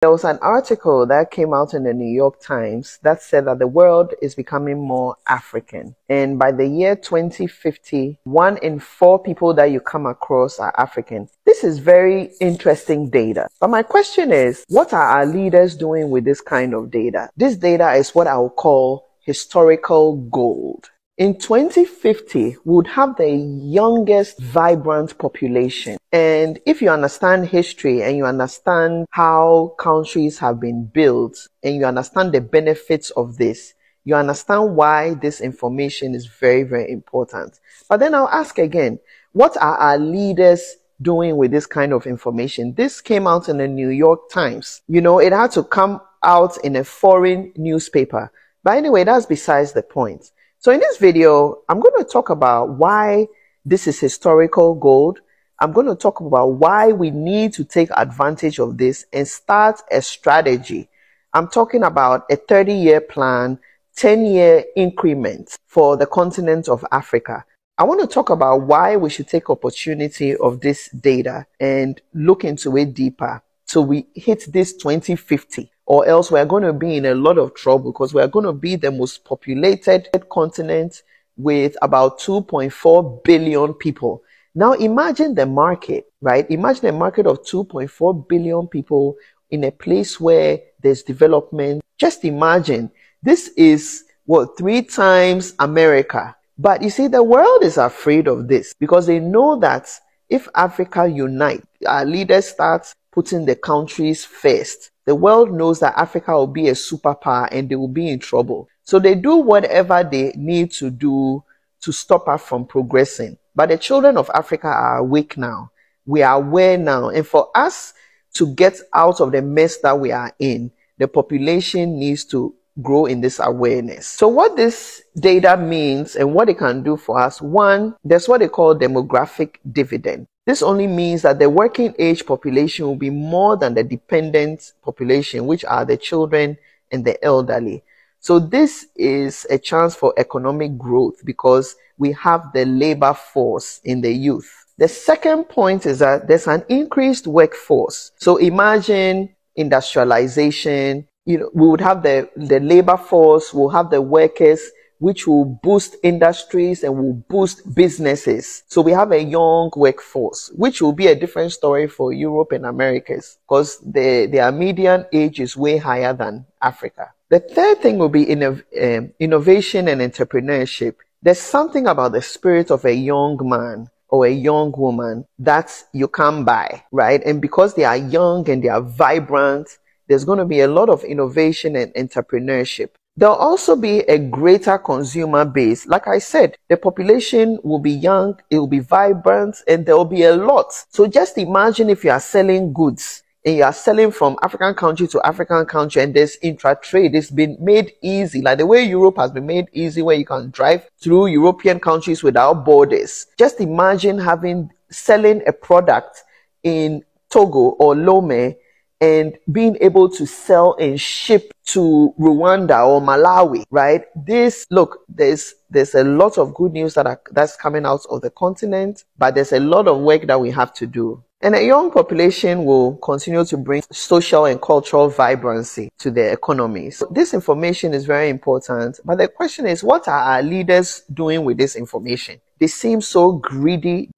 There was an article that came out in the New York Times that said that the world is becoming more African. And by the year 2050, 1 in 4 people that you come across are African. This is very interesting data. But my question is, what are our leaders doing with this kind of data? This data is what I will call historical gold. In 2050, we would have the youngest vibrant population. And if you understand history and you understand how countries have been built and you understand the benefits of this, you understand why this information is very, very important. But then I'll ask again, what are our leaders doing with this kind of information? This came out in the New York Times. It had to come out in a foreign newspaper. But anyway, that's besides the point. So in this video, I'm going to talk about why this is historical gold. I'm going to talk about why we need to take advantage of this and start a strategy. I'm talking about a 30-year plan, 10-year increments for the continent of Africa. I want to talk about why we should take opportunity of this data and look into it deeper so we hit this 2050. Or else we're going to be in a lot of trouble because we're going to be the most populated continent with about 2.4 billion people. Now imagine the market, right? Imagine a market of 2.4 billion people in a place where there's development. Just imagine, this is 3 times America. But you see, the world is afraid of this because they know that if Africa unites, our leaders start putting the countries first, the world knows that Africa will be a superpower and they will be in trouble. So they do whatever they need to do to stop us from progressing. But the children of Africa are awake now. We are aware now. And for us to get out of the mess that we are in, the population needs to grow in this awareness. So what this data means and what it can do for us, one, there's what they call demographic dividend. This only means that the working age population will be more than the dependent population, which are the children and the elderly. So this is a chance for economic growth because we have the labor force in the youth. The second point is that there's an increased workforce. So imagine industrialization. We would have the labor force, we'll have the workers, which will boost industries and will boost businesses. So we have a young workforce, which will be a different story for Europe and Americas because their median age is way higher than Africa. The third thing will be innovation and entrepreneurship. There's something about the spirit of a young man or a young woman that you can't buy, right? And because they are young and they are vibrant, there's going to be a lot of innovation and entrepreneurship. There'll also be a greater consumer base. Like I said, the population will be young, it will be vibrant, and there will be a lot. So just imagine if you are selling goods and you are selling from African country to African country and there's intra-trade. It's been made easy, like the way Europe has been made easy where you can drive through European countries without borders. Just imagine selling a product in Togo or Lome and being able to sell and ship to Rwanda or Malawi, right? There's a lot of good news that's coming out of the continent, but there's a lot of work that we have to do. And a young population will continue to bring social and cultural vibrancy to the economy. So this information is very important. But the question is, what are our leaders doing with this information? They seem so greedy.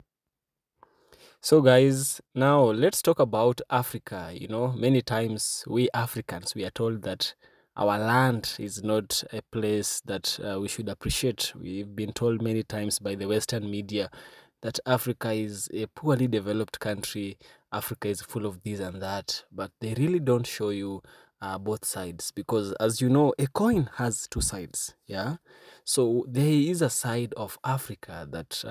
So guys, now let's talk about Africa. Many times we Africans, we are told that our land is not a place that we should appreciate. We've been told many times by the Western media that Africa is a poorly developed country. Africa is full of this and that, but they really don't show you both sides because, as you know, a coin has 2 sides. Yeah, so there is a side of Africa that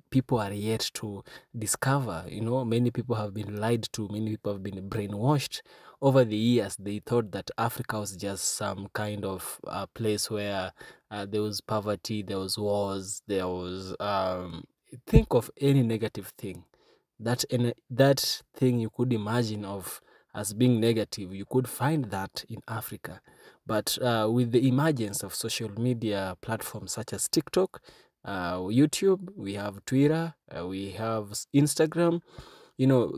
people are yet to discover. Many people have been lied to, many people have been brainwashed over the years. They thought that Africa was just some kind of place where there was poverty, there was wars, there was think of any negative thing that thing you could imagine of as being negative. You could find that in Africa. But with the emergence of social media platforms such as TikTok, YouTube, we have Twitter, we have Instagram,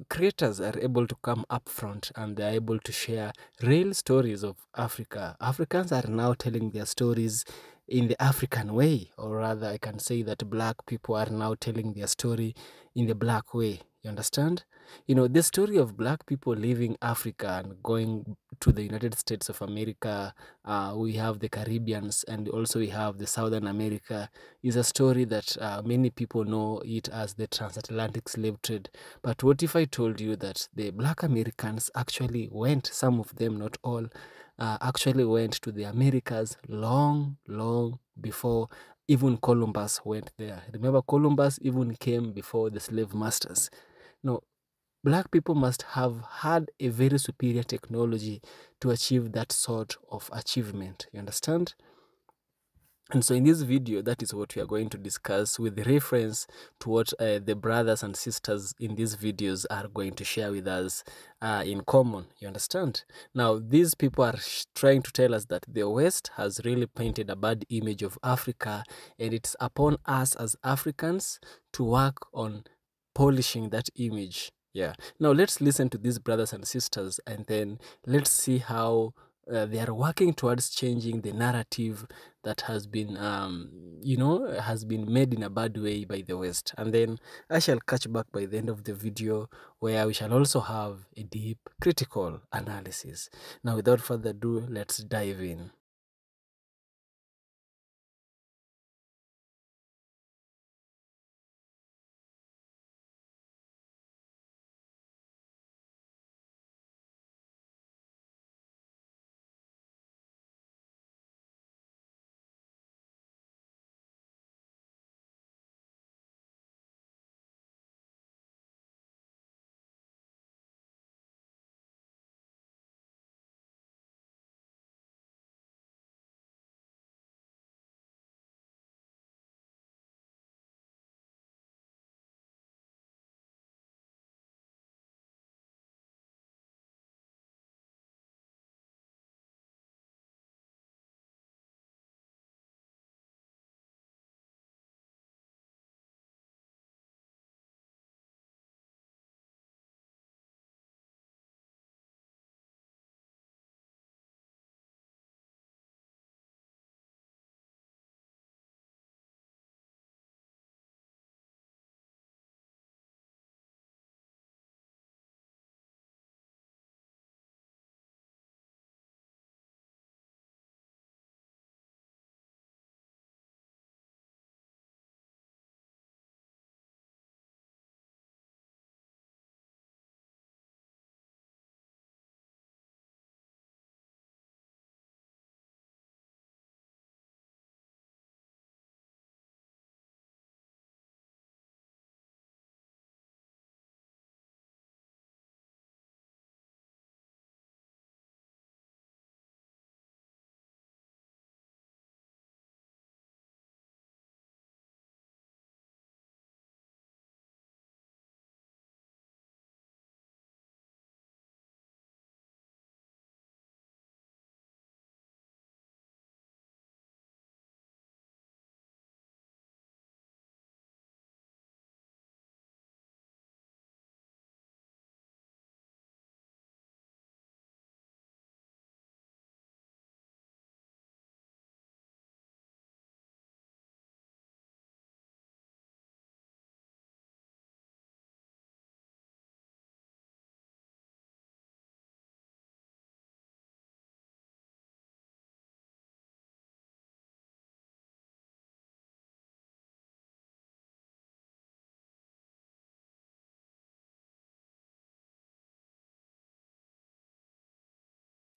creators are able to come up front and they're able to share real stories of Africa. Africans are now telling their stories in the African way, or rather, I can say that Black people are now telling their story in the Black way. You understand? The story of Black people leaving Africa and going to the United States of America, we have the Caribbeans, and also we have the Southern America, is a story that many people know it as the transatlantic slave trade. But what if I told you that the Black Americans actually went, some of them, not all, actually went to the Americas long, long before even Columbus went there. Remember, Columbus even came before the slave masters. No, Black people must have had a very superior technology to achieve that sort of achievement. You understand? And so in this video, that is what we are going to discuss with reference to what the brothers and sisters in these videos are going to share with us in common. You understand? Now, these people are trying to tell us that the West has really painted a bad image of Africa, and it's upon us as Africans to work on polishing that image. Yeah. Now, let's listen to these brothers and sisters, and then let's see how they are working towards changing the narrative that has been has been made in a bad way by the West. And then I shall catch back by the end of the video, where we shall also have a deep critical analysis. Now, without further ado, let's dive in.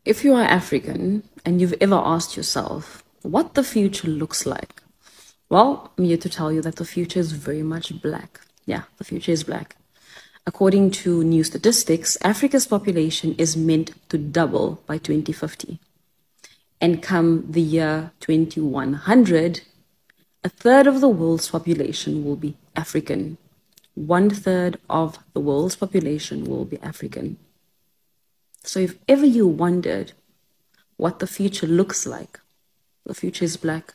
If you are African and you've ever asked yourself what the future looks like, well, I'm here to tell you that the future is very much black. Yeah, the future is black. According to new statistics, Africa's population is meant to double by 2050. And come the year 2100, a third of the world's population will be African. 1/3 of the world's population will be African. So if ever you wondered what the future looks like, the future is black,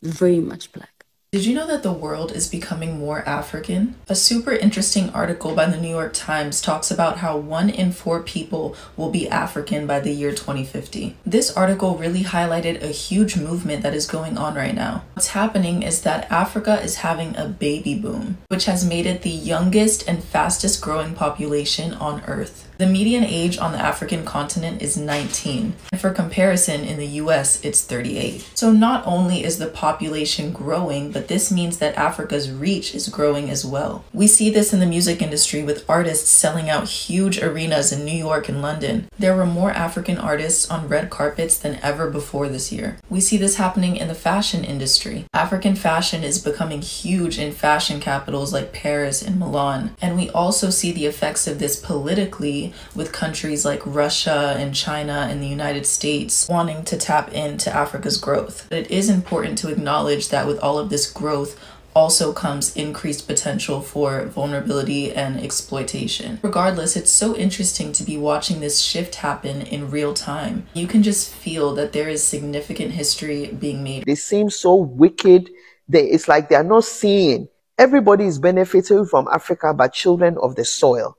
very much black. Did you know that the world is becoming more African? A super interesting article by the New York Times talks about how 1 in 4 people will be African by the year 2050. This article really highlighted a huge movement that is going on right now. What's happening is that Africa is having a baby boom, which has made it the youngest and fastest growing population on Earth. The median age on the African continent is 19, and for comparison, in the US, it's 38. So not only is the population growing, but this means that Africa's reach is growing as well. We see this in the music industry with artists selling out huge arenas in New York and London. There were more African artists on red carpets than ever before this year. We see this happening in the fashion industry. African fashion is becoming huge in fashion capitals like Paris and Milan, and we also see the effects of this politically with countries like Russia and China and the United States wanting to tap into Africa's growth. But it is important to acknowledge that with all of this growth also comes increased potential for vulnerability and exploitation. Regardless, it's so interesting to be watching this shift happen in real time. You can just feel that there is significant history being made. They seem so wicked. It's like they are not seeing. Everybody is benefiting from Africa, but children of the soil.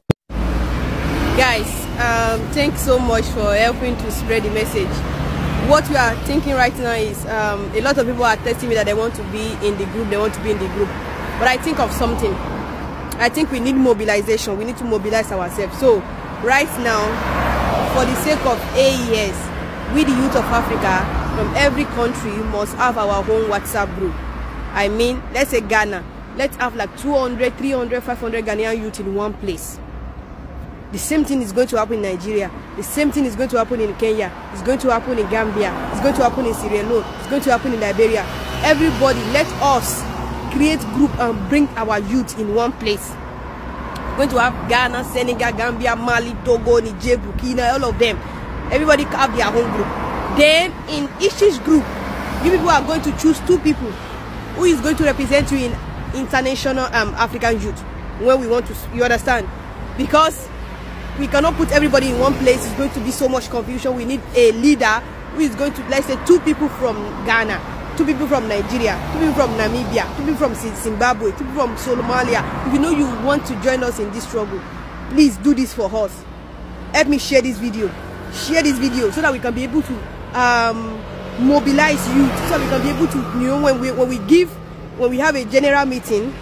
Guys, thanks so much for helping to spread the message. What we are thinking right now is a lot of people are texting me that they want to be in the group, But I think of something. I think we need mobilization. We need to mobilize ourselves. So right now, for the sake of AES, we the youth of Africa from every country must have our own WhatsApp group. I mean, let's say Ghana. Let's have like 200, 300, 500 Ghanaian youth in one place. The same thing is going to happen in Nigeria. The same thing is going to happen in Kenya. It's going to happen in Gambia. It's going to happen in Sierra Leone. It's going to happen in Liberia. Everybody, let us create group and bring our youth in one place. We're going to have Ghana, Senegal, Gambia, Mali, Togo, Niger, Burkina, all of them. Everybody have their own group. Then in each group, you people are going to choose 2 people who is going to represent you in international African youth. When we want to, you understand? Because we cannot put everybody in one place. It's going to be so much confusion. We need a leader who is going to, let's say, 2 people from Ghana, 2 people from Nigeria, 2 people from Namibia, 2 people from Zimbabwe, 2 people from Somalia. If you know you want to join us in this struggle, please do this for us. Help me share this video. Share this video so that we can be able to mobilize youth. So we can be able to, you know, when we have a general meeting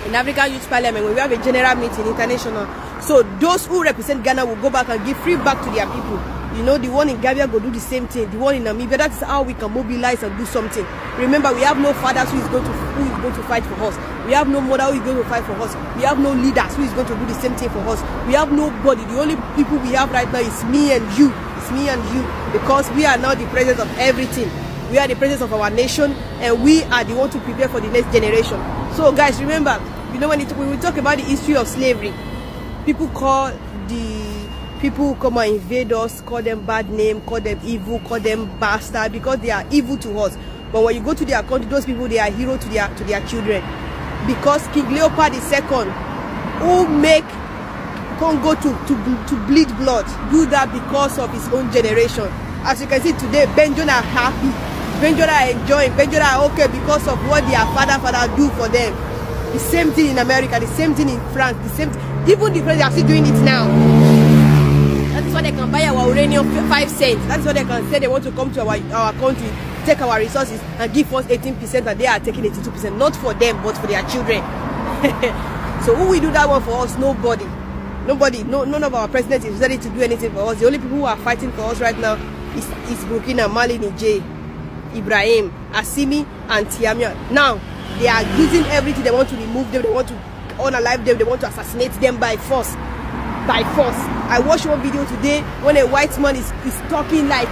in African Youth Parliament, when we have a general meeting international, so those who represent Ghana will go back and give feedback to their people. You know, the one in Gambia will do the same thing. The one in Namibia, that is how we can mobilize and do something. Remember, we have no fathers who is going to fight for us. We have no mother who is going to fight for us. We have no leaders who is going to do the same thing for us. We have nobody. The only people we have right now is me and you. It's me and you, because we are now the president of everything. We are the president of our nation, and we are the one to prepare for the next generation. So guys, remember, you know, when we talk about the history of slavery, people call the people who come and invade us, call them bad name, call them evil, call them bastard, because they are evil to us. But when you go to their country, those people, they are heroes to their children. Because King Leopold II, who make Congo to bleed blood, do that because of his own generation. As you can see today, Benjamin are happy, Benjamin are enjoying, Benjamin are okay because of what their father do for them. The same thing in America, the same thing in France, the same thing. Even the president are still doing it now. That is why they can buy our uranium 5 cents. That is why they can say they want to come to our country, take our resources and give us 18%, and they are taking 82%. Not for them, but for their children. So who will do that one for us? Nobody. Nobody. None of our presidents is ready to do anything for us. The only people who are fighting for us right now is Burkina, Mali, Niger, Ibrahim, Assimi, and Tiamia. Now, they are using everything. They want to remove them. They want to unalive them. They want to assassinate them by force. By force. I watched one video today when a white man is talking like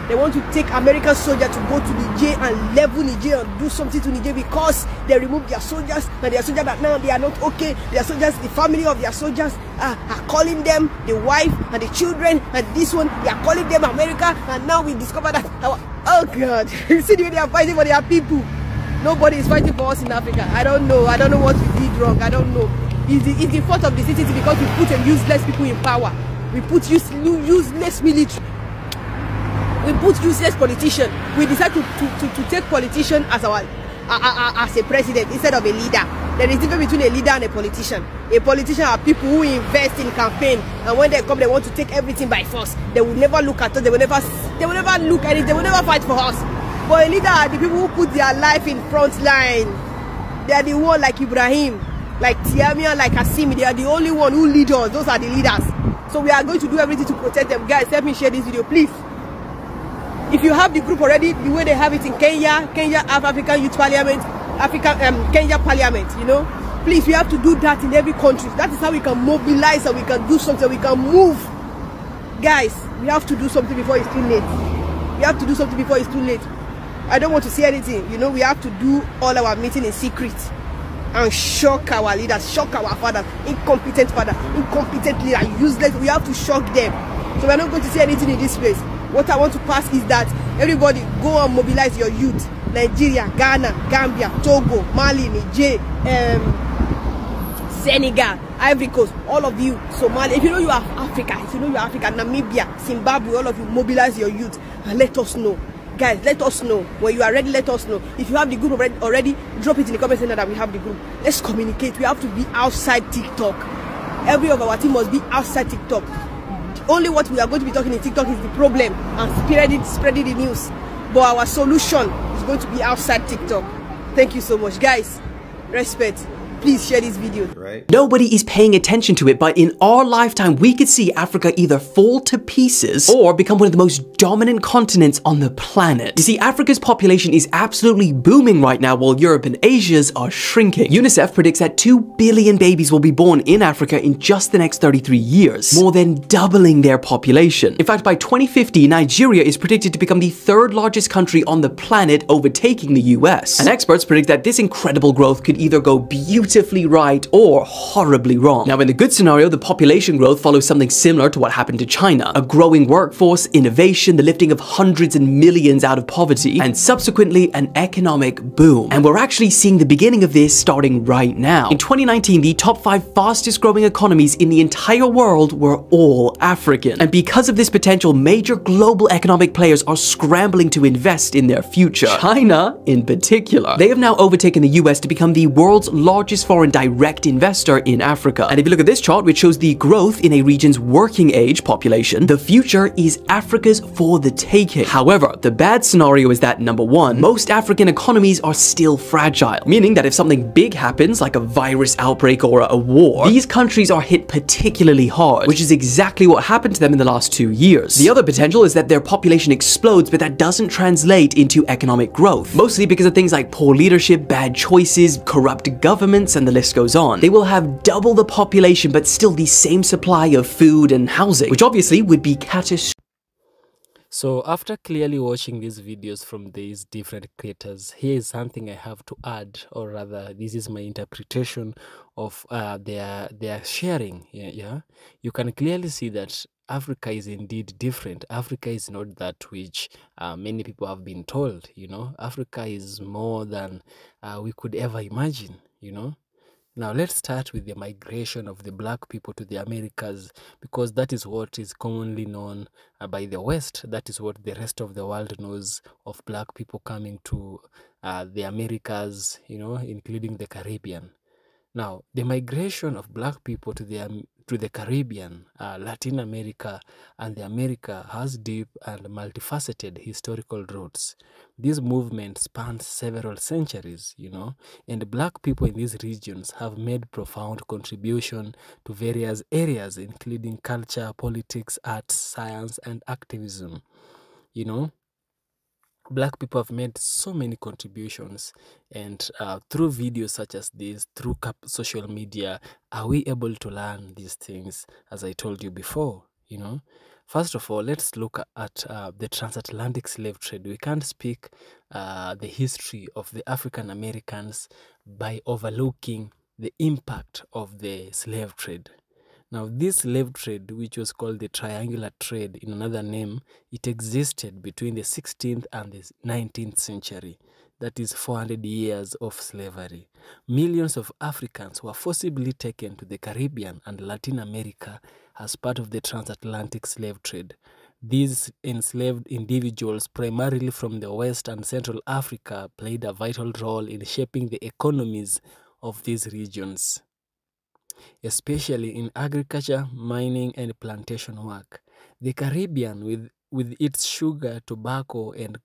they want to take American soldiers to go to Niger and level Niger and do something to Niger because they removed their soldiers, and their soldiers that now they are not okay. Their soldiers, the family of their soldiers are calling them, the wife and the children, and this one, they are calling them America, and now we discover that oh God, you see the way they are fighting for their people. Nobody is fighting for us in Africa. I don't know what we did wrong. I don't know. It's the fault of the citizens because we put a useless people in power. We put useless military. We put useless politicians. We decide to take politicians as our as a president instead of a leader. There is a difference between a leader and a politician. A politician are people who invest in campaign, and when they come, they want to take everything by force. They will never look at us. They will never look at it. They will never fight for us. But a leader are the people who put their life in front line. They are the one like Ibrahim, like Tiamia, like Assimi. They are the only one who lead us. Those are the leaders. So we are going to do everything to protect them. Guys, help me share this video, please. If you have the group already, the way they have it in Kenya have African Youth Parliament, Kenya Parliament, you know, please, we have to do that in every country. That is how we can mobilize and we can do something, we can move. Guys, we have to do something before it's too late. We have to do something before it's too late. I don't want to see anything, you know. We have to do all our meeting in secret and shock our leaders, shock our fathers, incompetent leader, useless. We have to shock them. So we're not going to see anything in this place. What I want to pass is that everybody go and mobilize your youth. Nigeria, Ghana, Gambia, Togo, Mali, Niger, Senegal, Ivory Coast, all of you, Somalia. If you know you are Africa, Namibia, Zimbabwe, all of you, mobilize your youth and let us know. Guys, let us know. When you are ready, let us know. If you have the group already, drop it in the comment section that we have the group. Let's communicate. We have to be outside TikTok. Every of our team must be outside TikTok. Only what we are going to be talking in TikTok is the problem and spreading the news. But our solution is going to be outside TikTok. Thank you so much, guys. Respect. Please share this video. Right. Nobody is paying attention to it, but in our lifetime, we could see Africa either fall to pieces or become one of the most dominant continents on the planet. You see, Africa's population is absolutely booming right now, while Europe and Asia's are shrinking. UNICEF predicts that 2 billion babies will be born in Africa in just the next 33 years, more than doubling their population. In fact, by 2050, Nigeria is predicted to become the 3rd largest country on the planet, overtaking the US. And experts predict that this incredible growth could either go beautifully right or horribly wrong. Now, in the good scenario, the population growth follows something similar to what happened to China: a growing workforce, innovation, the lifting of hundreds and millions out of poverty, and subsequently an economic boom. And we're actually seeing the beginning of this starting right now. In 2019, the top 5 fastest growing economies in the entire world were all African. And because of this potential, major global economic players are scrambling to invest in their future. China, in particular. They have now overtaken the US to become the world's largest foreign direct investor in Africa. And if you look at this chart, which shows the growth in a region's working age population, the future is Africa's for the taking. However, the bad scenario is that, number one, most African economies are still fragile, meaning that if something big happens, like a virus outbreak or a war, these countries are hit particularly hard, which is exactly what happened to them in the last 2 years. The other potential is that their population explodes, but that doesn't translate into economic growth, mostly because of things like poor leadership, bad choices, corrupt governments, and the list goes on. They will have double the population, but still the same supply of food and housing, which obviously would be catastrophic. So after clearly watching these videos from these different creators, here is something I have to add, or rather, this is my interpretation of their sharing. Yeah, you can clearly see that Africa is indeed different. Africa is not that which many people have been told. You know, Africa is more than we could ever imagine. You know. Now, let's start with the migration of the black people to the Americas, because that is what is commonly known by the West. That is what the rest of the world knows of black people coming to the Americas, you know, including the Caribbean. Now, the migration of black people to the Caribbean, Latin America, and the America has deep and multifaceted historical roots. This movement spans several centuries, you know, and black people in these regions have made profound contribution to various areas, including culture, politics, arts, science, and activism. You know, black people have made so many contributions, and through videos such as this, through social media, are we able to learn these things, as I told you before, you know. First of all, let's look at the transatlantic slave trade. We can't speak the history of the African Americans by overlooking the impact of the slave trade. Now, this slave trade, which was called the triangular trade in another name, it existed between the 16th and the 19th century. That is 400 years of slavery. Millions of Africans were forcibly taken to the Caribbean and Latin America as part of the transatlantic slave trade. These enslaved individuals, primarily from the West and Central Africa, played a vital role in shaping the economies of these regions, especially in agriculture, mining, and plantation work. The Caribbean, with its sugar, tobacco, and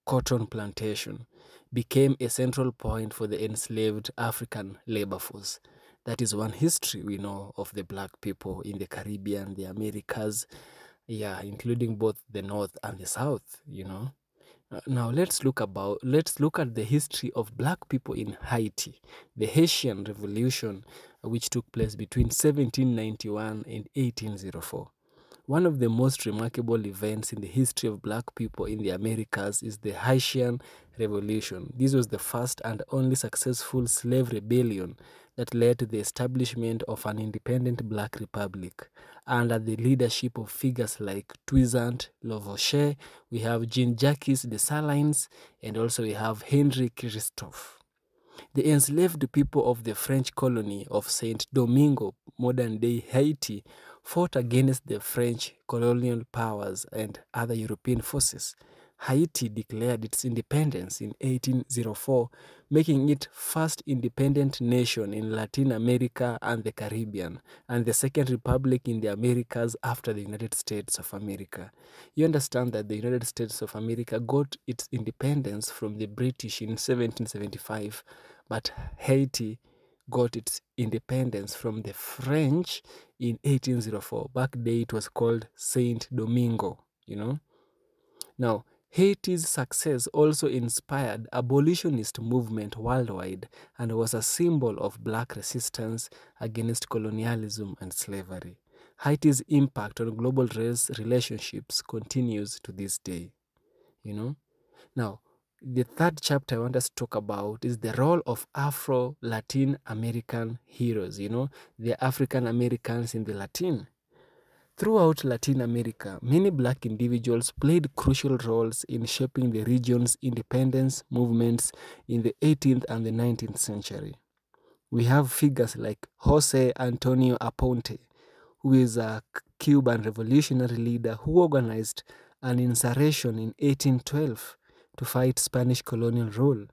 cotton plantation, became a central point for the enslaved African labor force. That is one history we know of the black people in the Caribbean, the Americas, yeah, including both the North and the South, Now let's look at the history of black people in Haiti, the Haitian Revolution, which took place between 1791 and 1804. One of the most remarkable events in the history of black people in the Americas is the Haitian Revolution. This was the first and only successful slave rebellion that led to the establishment of an independent black republic. Under the leadership of figures like Toussaint Louverture, we have Jean-Jacques Dessalines, and also we have Henri Christophe. The enslaved people of the French colony of Saint Domingo, modern-day Haiti, fought against the French colonial powers and other European forces. Haiti declared its independence in 1804, making it first independent nation in Latin America and the Caribbean, and the second republic in the Americas after the United States of America. You understand that the United States of America got its independence from the British in 1775, but Haiti got its independence from the French in 1804. Back then it was called Saint Domingo, Now, Haiti's success also inspired abolitionist movement worldwide and was a symbol of black resistance against colonialism and slavery. Haiti's impact on global race relationships continues to this day, Now, the third chapter I want us to talk about is the role of Afro-Latin American heroes, the African Americans in the Latin. Throughout Latin America, many black individuals played crucial roles in shaping the region's independence movements in the 18th and the 19th century. We have figures like Jose Antonio Aponte, who is a Cuban revolutionary leader who organized an insurrection in 1812 to fight Spanish colonial rule.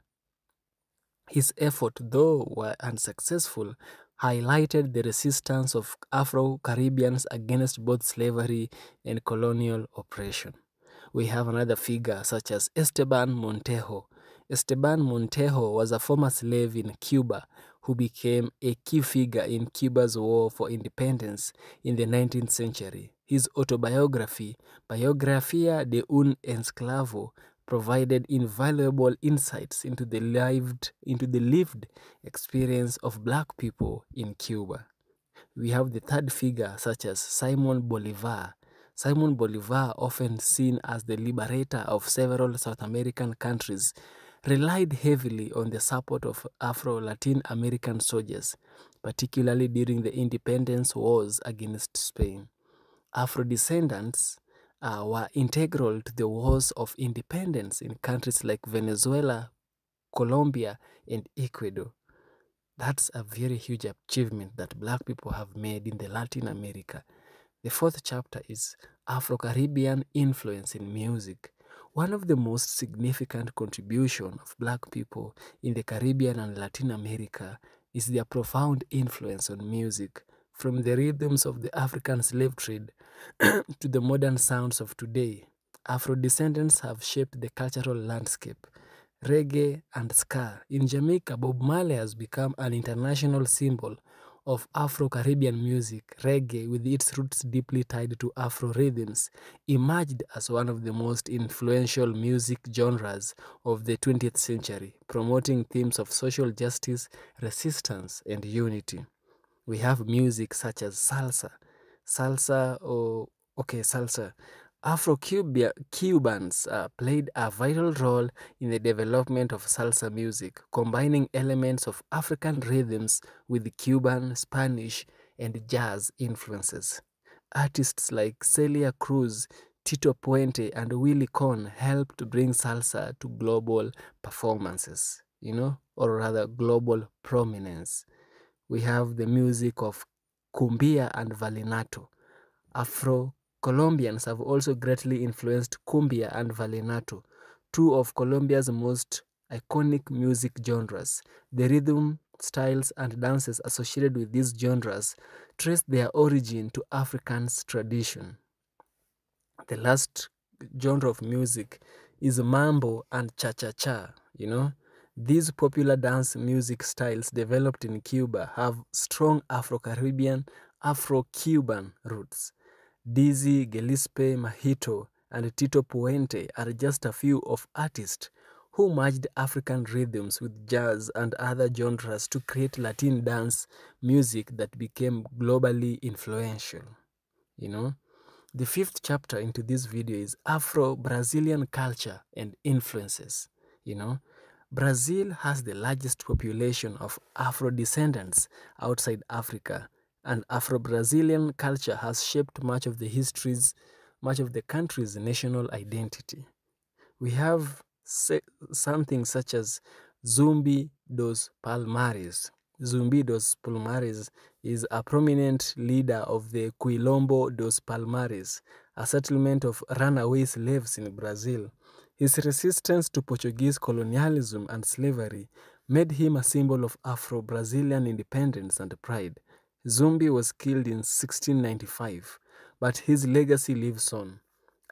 His efforts, though were unsuccessful, highlighted the resistance of Afro-Caribbeans against both slavery and colonial oppression. We have another figure such as Esteban Montejo. Esteban Montejo was a former slave in Cuba who became a key figure in Cuba's war for independence in the 19th century. His autobiography, Biografía de un Esclavo, provided invaluable insights into the lived experience of black people in Cuba. We have the third figure such as Simon Bolivar. Simon Bolivar, often seen as the liberator of several South American countries, relied heavily on the support of Afro-Latin American soldiers, particularly during the independence wars against Spain. Afro-descendants were integral to the wars of independence in countries like Venezuela, Colombia, and Ecuador. That's a very huge achievement that black people have made in the Latin America. The fourth chapter is Afro-Caribbean influence in music. One of the most significant contributions of black people in the Caribbean and Latin America is their profound influence on music, from the rhythms of the African slave trade to the modern sounds of today. Afro-descendants have shaped the cultural landscape. Reggae and ska. In Jamaica, Bob Marley has become an international symbol of Afro-Caribbean music. Reggae, with its roots deeply tied to Afro rhythms, emerged as one of the most influential music genres of the 20th century, promoting themes of social justice, resistance, and unity. We have music such as salsa. Salsa. Afro-Cubans played a vital role in the development of salsa music, combining elements of African rhythms with Cuban, Spanish, and jazz influences. Artists like Celia Cruz, Tito Puente, and Willie Colon helped bring salsa to global performances, or rather global prominence. We have the music of cumbia and vallenato. Colombians have also greatly influenced cumbia and vallenato, two of Colombia's most iconic music genres. The rhythm, styles, and dances associated with these genres trace their origin to Afrikaans tradition. The last genre of music is mambo and cha-cha-cha, These popular dance music styles developed in Cuba have strong Afro-Caribbean, Afro-Cuban roots. Dizzy Gillespie, Mahito, and Tito Puente are just a few of artists who merged African rhythms with jazz and other genres to create Latin dance music that became globally influential. The fifth chapter into this video is Afro-Brazilian culture and influences. Brazil has the largest population of Afro-descendants outside Africa, and Afro-Brazilian culture has shaped much of the country's national identity. We have something such as Zumbi dos Palmares. Zumbi dos Palmares is a prominent leader of the Quilombo dos Palmares, a settlement of runaway slaves in Brazil. His resistance to Portuguese colonialism and slavery made him a symbol of Afro-Brazilian independence and pride. Zumbi was killed in 1695, but his legacy lives on.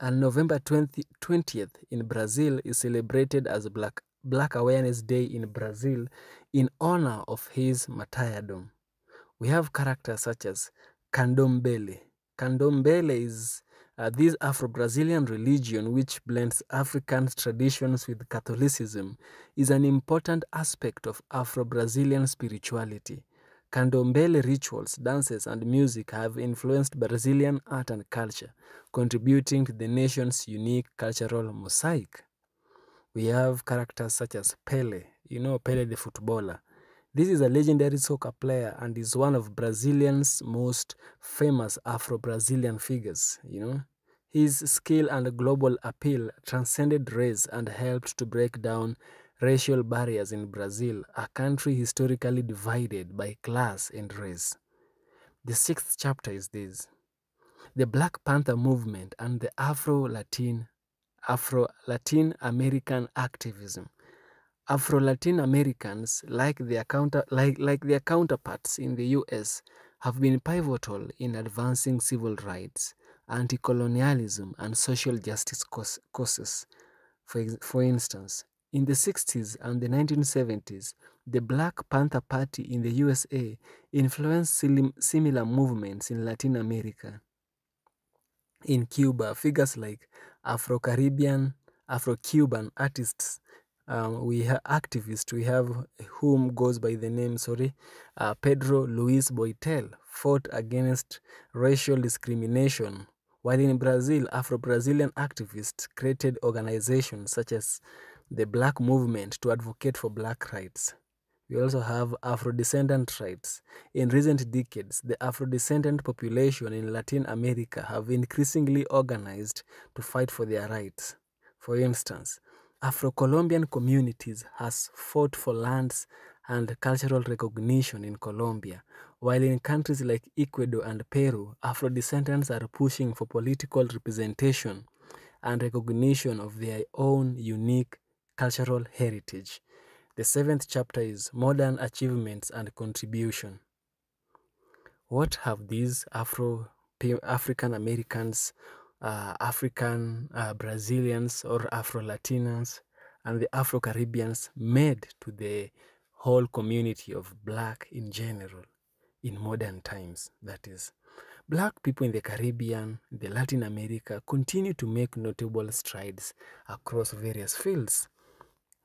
And November 20th in Brazil is celebrated as Black Awareness Day in Brazil in honor of his martyrdom. We have characters such as Candomblé. Candomblé is this Afro-Brazilian religion which blends African traditions with Catholicism, is an important aspect of Afro-Brazilian spirituality. Candomblé rituals, dances, and music have influenced Brazilian art and culture, contributing to the nation's unique cultural mosaic. We have characters such as Pele, Pele the footballer. This is a legendary soccer player and is one of Brazilian's most famous Afro-Brazilian figures, His skill and global appeal transcended race and helped to break down racial barriers in Brazil, a country historically divided by class and race. The sixth chapter is this: the Black Panther movement and the Afro-Latin American activism. Afro-Latin Americans, like their counterparts in the US, have been pivotal in advancing civil rights, anti-colonialism, and social justice causes. For instance, in the 60s and the 1970s, the Black Panther Party in the USA influenced similar movements in Latin America. In Cuba, figures like Afro-Caribbean, Afro-Cuban artists, we have whom goes by the name, Pedro Luis Boitel, fought against racial discrimination, while in Brazil, Afro-Brazilian activists created organizations such as the Black Movement to advocate for Black rights. We also have Afro-descendant rights. In recent decades, the Afro-descendant population in Latin America have increasingly organized to fight for their rights. For instance, Afro-Colombian communities has fought for lands and cultural recognition in Colombia, while in countries like Ecuador and Peru, Afro-descendants are pushing for political representation and recognition of their own unique cultural heritage. The seventh chapter is Modern Achievements and Contribution. What have these African Americans, African Brazilians or Afro-Latinos and the Afro-Caribbeans made to the whole community of Black in general in modern times? That is, Black people in the Caribbean, the Latin America continue to make notable strides across various fields.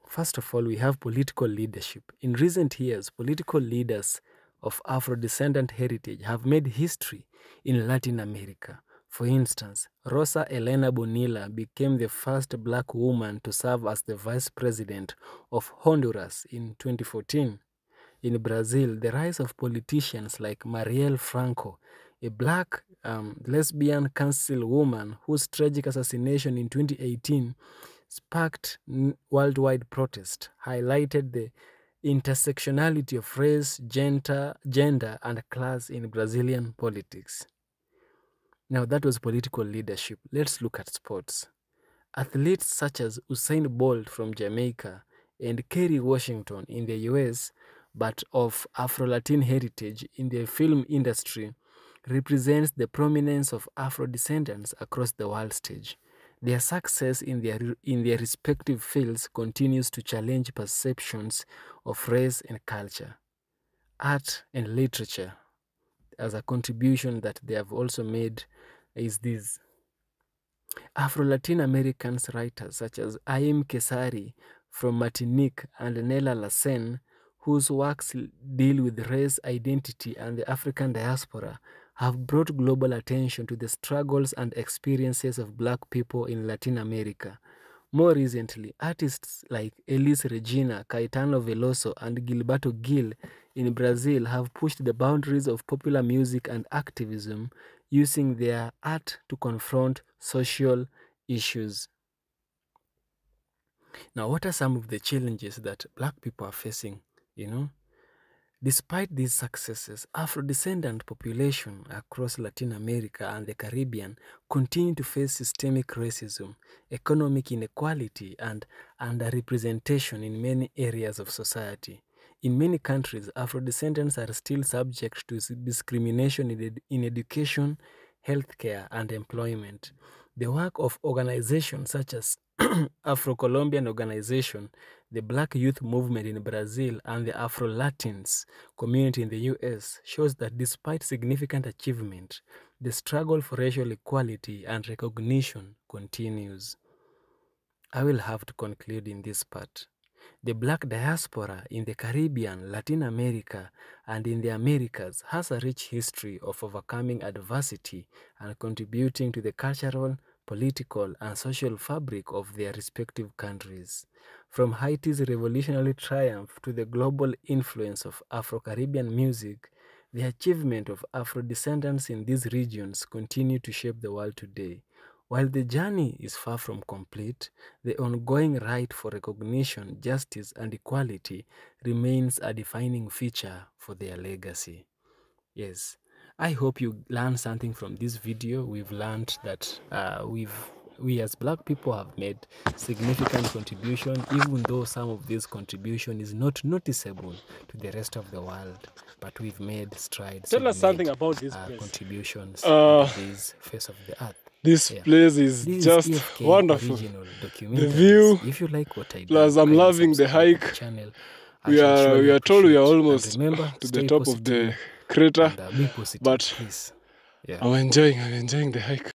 First of all, we have political leadership. In recent years, political leaders of Afro-descendant heritage have made history in Latin America. For instance, Rosa Elena Bonilla became the first Black woman to serve as the vice president of Honduras in 2014. In Brazil, the rise of politicians like Marielle Franco, a Black lesbian councilwoman whose tragic assassination in 2018 sparked worldwide protest, highlighted the intersectionality of race, gender, and class in Brazilian politics. Now, that was political leadership. Let's look at sports. Athletes such as Usain Bolt from Jamaica and Kerry Washington in the US, but of Afro-Latin heritage in the film industry, represents the prominence of Afro-descendants across the world stage. Their success in their respective fields continues to challenge perceptions of race and culture. Art and literature, as a contribution that they have also made, is this. Afro-Latin Americans writers such as Aim Kesari from Martinique and Nella Lassen, whose works deal with race, identity, and the African diaspora, have brought global attention to the struggles and experiences of Black people in Latin America. More recently, artists like Elis Regina, Caetano Veloso, and Gilberto Gil in Brazil have pushed the boundaries of popular music and activism, using their art to confront social issues. Now, what are some of the challenges that Black people are facing, Despite these successes, Afro-descendant population across Latin America and the Caribbean continue to face systemic racism, economic inequality, and underrepresentation in many areas of society. In many countries, Afro-descendants are still subject to discrimination in education, healthcare, and employment. The work of organizations such as Afro-Colombian Organization, the Black Youth Movement in Brazil, and the Afro-Latins community in the US shows that despite significant achievement, the struggle for racial equality and recognition continues. I will have to conclude in this part. The Black diaspora in the Caribbean, Latin America, and in the Americas has a rich history of overcoming adversity and contributing to the cultural, political, and social fabric of their respective countries. From Haiti's revolutionary triumph to the global influence of Afro-Caribbean music, the achievement of Afro-descendants in these regions continue to shape the world today. While the journey is far from complete, the ongoing right for recognition, justice, and equality remains a defining feature for their legacy. Yes, I hope you learned something from this video. We've learned that we as Black people have made significant contribution, even though some of this contribution is not noticeable to the rest of the world. But we've made strides. Tell us something about this place. Contributions to this face of the earth. This place is just wonderful. The view, if you like what I do, plus I'm loving the hike. We are told we are almost to the top of the crater, but I'm enjoying the hike.